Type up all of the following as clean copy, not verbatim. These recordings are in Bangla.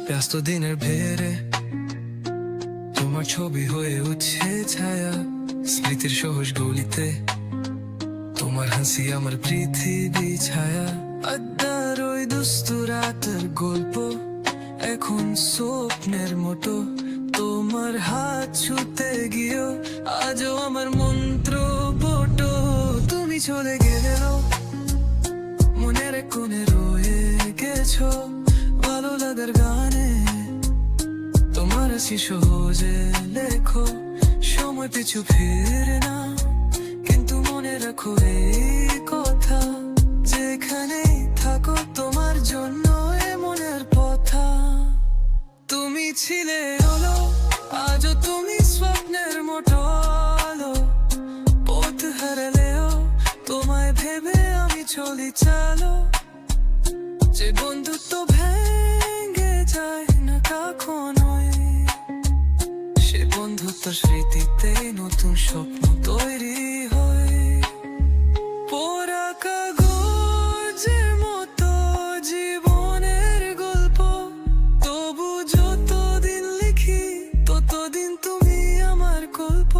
ব্যস্ত দিনের ভিড়ে তোমার ছবি হয়ে উঠছে ছায়া, স্মৃতির সহজ গলিতে তোমার হাসি আমার পৃথিবী ছায়া। আড্ডার ওই দুস্তু রাতের গল্প এখন স্বপ্নের মতো, তোমার হাত ছুতে গিয়েও আজও আমার মন্ত্র পটো। তুমি চলে গেলেও মনের কোণে রয়ে গেছো, ভালো লাগার গানে তোমার হাসি সহজে লেখো। সময় পিছু ফিরে না, কিন্তু মনে রাখো এই কথা, যেখানেই থাকো তোমার জন্য এ মনের কথা। তুমি ছিলে হলো, আজও তুমি স্বপ্নের মতো আলো। পথ হারালেও তোমায় ভেবে আমি চলি চালো। যে বন্ধুত্ব ভেঙে যায় না কখনোই, সে বন্ধুত্ব স্মৃতিতে নতুন স্বপ্ন তৈরি হয়। পোড়া কাগজের মতো জীবনের গল্প, তবু যতদিন লিখি ততদিন তুমি আমার গল্প।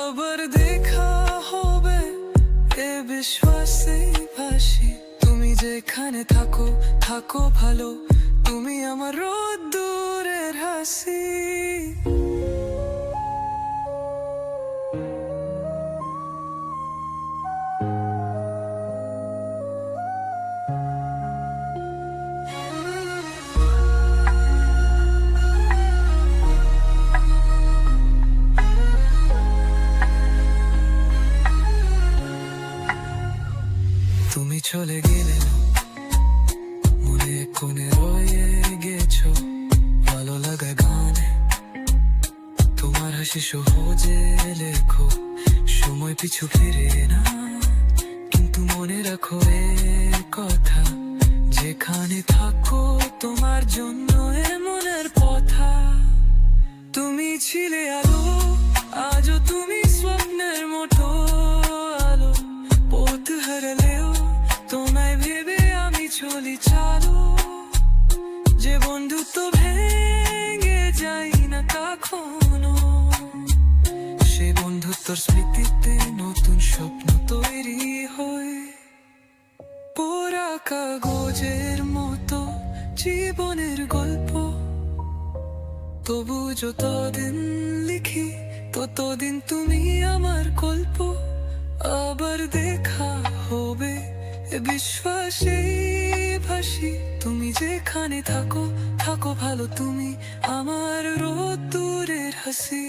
আবার দেখা হবে এ বিশ্বাসে ভাসি, তুমি যেখানে থাকো থাকো ভালো, তুমি আমার রোদ্দুরের হাসি। তুমি চলে গেলে মনে কোণে রয়ে গেছো, ভালো লাগা গানে তোমার হাসি সহজে লেখো। সময় পিছু ফিরে না, কিন্তু মনে রাখো এ কথা, যেখানে থাকো তোমার জন্য এ মনের কথা। তুমি ছিলে আলো, আজও তুমি স্বপ্নের মতো আলো। পথ হারালেও তোমায় ভেবে আমি চলি চালো। যে বন্ধুত্ব ভেঙে যায় না কখনো, সে বন্ধুত্বর স্মৃতিতে নতুন স্বপ্ন তৈরি হয়। পোড়া কাগজের মতো জীবনের গল্প, তবু যতদিন লিখি ততদিন তুমি আমার গল্প। আবার দেখা হবে এ বিশ্বাসে ভাসি, তুমি যেখানে থাকো থাকো ভালো, তুমি আমার রোদ্দুরের হাসি।